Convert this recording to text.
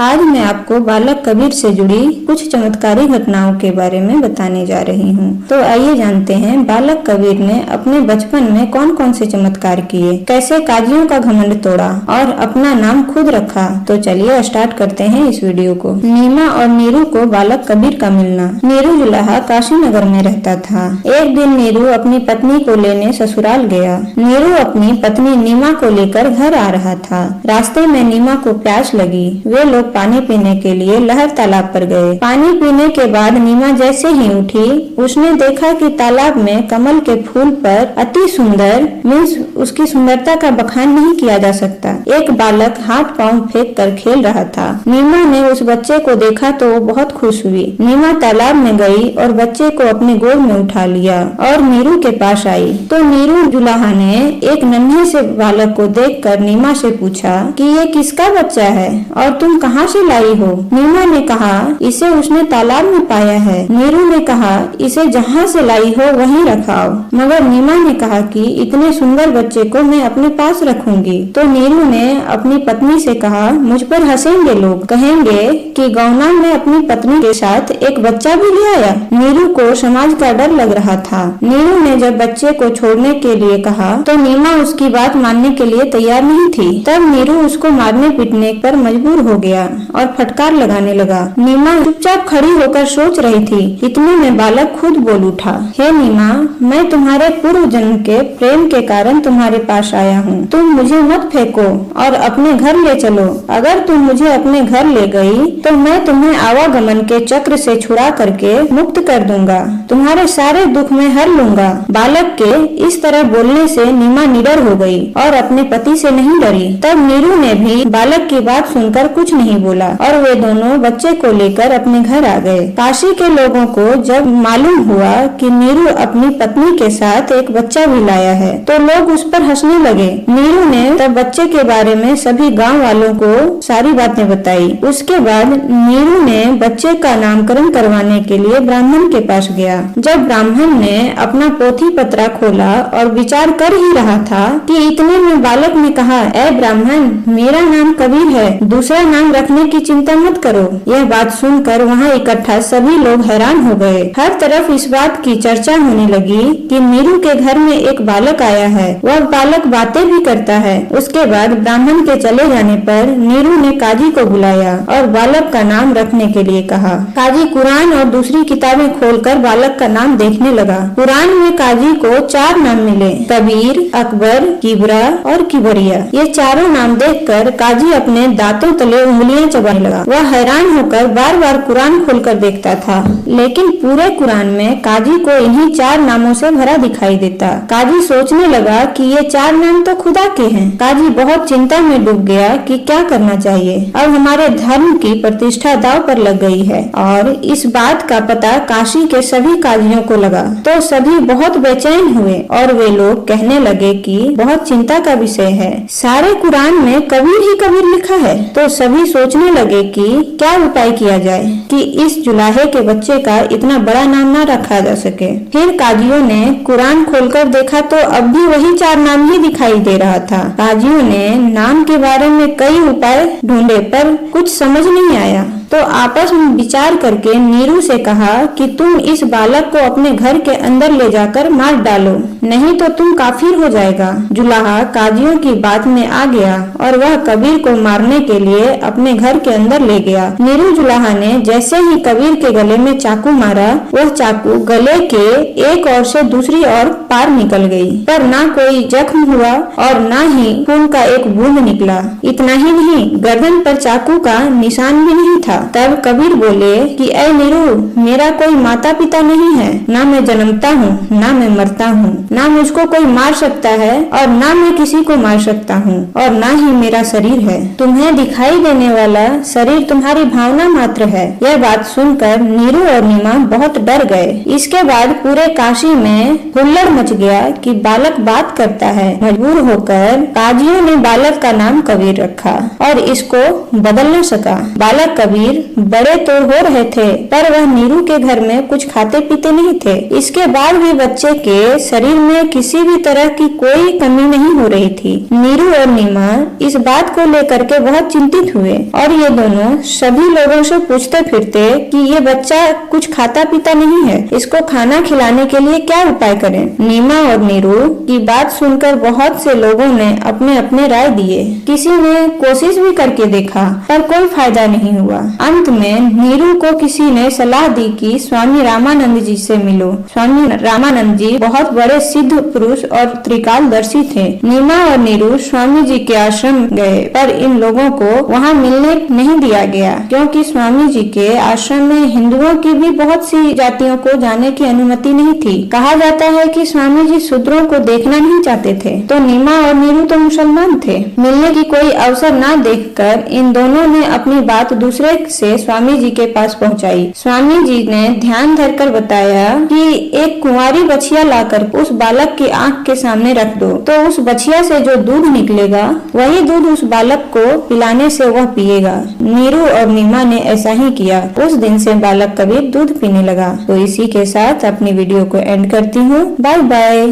आज मैं आपको बालक कबीर से जुड़ी कुछ चमत्कारी घटनाओं के बारे में बताने जा रही हूँ। तो आइए जानते हैं बालक कबीर ने अपने बचपन में कौन कौन से चमत्कार किए, कैसे काजियों का घमंड तोड़ा और अपना नाम खुद रखा। तो चलिए स्टार्ट करते हैं इस वीडियो को। नीमा और नीरू को बालक कबीर का मिलना। नीरू जुलाहा काशी नगर में रहता था। एक दिन नीरू अपनी पत्नी को लेने ससुराल गया। नीरू अपनी पत्नी नीमा को लेकर घर आ रहा था। रास्ते में नीमा को प्यास लगी। वे लोग पानी पीने के लिए लहर तालाब पर गए। पानी पीने के बाद नीमा जैसे ही उठी, उसने देखा कि तालाब में कमल के फूल पर अति सुंदर मीन्स उसकी सुंदरता का बखान नहीं किया जा सकता, एक बालक हाथ पांव फेंक कर खेल रहा था। नीमा ने उस बच्चे को देखा तो वो बहुत खुश हुई। नीमा तालाब में गई और बच्चे को अपने गोद में उठा लिया और नीरू के पास आई। तो नीरू जुलाहा ने एक नन्हे से बालक को देखकर नीमा से पूछा कि ये किसका बच्चा है और तुम कहाँ से लाई हो। नीमा ने कहा इसे उसने तालाब में पाया है। नीरू ने कहा इसे जहाँ से लाई हो वहीं रखाओ। मगर नीमा ने कहा कि इतने सुंदर बच्चे को मैं अपने पास रखूंगी। तो नीरू ने अपनी पत्नी से कहा मुझ पर हंसेंगे लोग, कहेंगे कि गौना में अपनी पत्नी के साथ एक बच्चा भी ले आया। नीरू को समाज का डर लग रहा था। नीरू ने जब बच्चे को छोड़ने के लिए कहा तो नीमा उसकी बात मानने के लिए तैयार नहीं थी। तब नीरू उसको मारने पीटने पर मजबूर हो गया और फटकार लगाने लगा। नीमा चुपचाप खड़ी होकर सोच रही थी। इतने में बालक खुद बोल उठा, हे नीमा, मैं तुम्हारे पूर्व जन्म के प्रेम के कारण तुम्हारे पास आया हूँ। तुम मुझे मत फेंको और अपने घर ले चलो। अगर तुम मुझे अपने घर ले गई तो मैं तुम्हें आवागमन के चक्र से छुड़ा करके मुक्त कर दूंगा। तुम्हारे सारे दुख में हर लूंगा। बालक के इस तरह बोलने से नीमा निडर हो गई और अपने पति से नहीं डरी। तब नीरू ने भी बालक की बात सुनकर कुछ नहीं बोला और वे दोनों बच्चे को लेकर अपने घर आ गए। काशी के लोगों को जब मालूम हुआ कि नीरू अपनी पत्नी के साथ एक बच्चा भी लाया है तो लोग उस पर हंसने लगे। नीरू ने तब बच्चे के बारे में सभी गांव वालों को सारी बातें बताई। उसके बाद नीरू ने बच्चे का नामकरण करवाने के लिए ब्राह्मण के पास गया। जब ब्राह्मण ने अपना पोथी पत्रा खोला और विचार कर ही रहा था कि इतने में बालक ने कहा, ऐ ब्राह्मण, मेरा नाम कबीर है, दूसरा नाम रखने की चिंता मत करो। यह बात सुनकर वहाँ इकट्ठा सभी लोग हैरान हो गए। हर तरफ इस बात की चर्चा होने लगी कि नीरू के घर में एक बालक आया है। वह बालक बातें भी करता है। उसके बाद ब्राह्मण के चले जाने पर नीरू ने काजी को बुलाया और बालक का नाम रखने के लिए कहा। काजी कुरान और दूसरी किताबें खोलकर बालक का नाम देखने लगा। कुरान में काजी को 4 नाम मिले, कबीर, अकबर, किबरा और किबरिया। ये चारों नाम देखकर काजी अपने दांतों तले उंगलियां चबाने लगा। वह हैरान होकर बार बार कुरान खोलकर देखता था, लेकिन पूरे कुरान में काजी को इन्हीं 4 नामों से भरा दिखाई देता। काजी सोचने लगा कि ये 4 नाम तो खुदा के हैं। काजी बहुत चिंता में डूब गया कि क्या करना चाहिए। अब हमारे धर्म की प्रतिष्ठा दांव पर लग गई है और इस बात का पता काशी के सभी काजियों को लगा तो सभी बहुत बेचैन हुए और वे लोग कहने लगे कि बहुत चिंता का विषय है, सारे कुरान में कबीर ही कबीर लिखा है। तो सभी सोचने लगे कि क्या उपाय किया जाए कि इस जुलाहे के बच्चे का इतना बड़ा नाम न रखा जा सके। फिर काजियों ने कुरान खोलकर देखा तो अब भी वही 4 नाम ही दिखाई दे रहा था। काजियों ने नाम के बारे में कई उपाय ढूंढे पर कुछ समझ नहीं आया। तो आपस में विचार करके नीरू से कहा कि तुम इस बालक को अपने घर के अंदर ले जाकर मार डालो, नहीं तो तुम काफिर हो जाएगा। जुलाहा काजियों की बात में आ गया और वह कबीर को मारने के लिए अपने घर के अंदर ले गया। नीरू जुलाहा ने जैसे ही कबीर के गले में चाकू मारा, वह चाकू गले के एक ओर से दूसरी ओर पार निकल गई, पर ना कोई जख्म हुआ और ना ही खून का एक बूंद निकला। इतना ही नहीं, गर्दन पर चाकू का निशान भी नहीं था। तब कबीर बोले कि ऐ नीरू, मेरा कोई माता पिता नहीं है, ना मैं जन्मता हूँ ना मैं मरता हूँ, ना मुझको कोई मार सकता है और ना मैं किसी को मार सकता हूँ और ना ही मेरा शरीर है। तुम्हें दिखाई देने वाला शरीर तुम्हारी भावना मात्र है। यह बात सुनकर नीरू और नीमा बहुत डर गए। इसके बाद पूरे काशी में हुल्लड़ मच गया कि बालक बात करता है। मजबूर होकर काजियों ने बालक का नाम कबीर रखा और इसको बदल न सका। बालक कबीर कबीर बड़े तो हो रहे थे, पर वह नीरू के घर में कुछ खाते पीते नहीं थे। इसके बाद भी बच्चे के शरीर में किसी भी तरह की कोई कमी नहीं हो रही थी। नीरू और नीमा इस बात को लेकर के बहुत चिंतित हुए और ये दोनों सभी लोगों से पूछते फिरते कि ये बच्चा कुछ खाता पीता नहीं है, इसको खाना खिलाने के लिए क्या उपाय करें। नीमा और नीरू की बात सुनकर बहुत से लोगों ने अपने अपने राय दिए। किसी ने कोशिश भी करके देखा पर कोई फायदा नहीं हुआ। अंत में नीरू को किसी ने सलाह दी कि स्वामी रामानंद जी से मिलो। स्वामी रामानंद जी बहुत बड़े सिद्ध पुरुष और त्रिकालदर्शी थे। नीमा और नीरू स्वामी जी के आश्रम गए, पर इन लोगों को वहाँ मिलने नहीं दिया गया, क्योंकि स्वामी जी के आश्रम में हिंदुओं की भी बहुत सी जातियों को जाने की अनुमति नहीं थी। कहा जाता है कि स्वामी जी शूद्रों को देखना नहीं चाहते थे, तो नीमा और नीरू तो मुसलमान थे। मिलने की कोई अवसर न देखकर इन दोनों ने अपनी बात दूसरे से स्वामी जी के पास पहुंचाई। स्वामी जी ने ध्यान धरकर बताया कि एक कुंवारी बछिया लाकर उस बालक की आंख के सामने रख दो, तो उस बछिया से जो दूध निकलेगा वही दूध उस बालक को पिलाने से वह पिएगा। नीरू और नीमा ने ऐसा ही किया। उस दिन से बालक कबीर दूध पीने लगा। तो इसी के साथ अपनी वीडियो को एंड करती हूँ। Bye bye.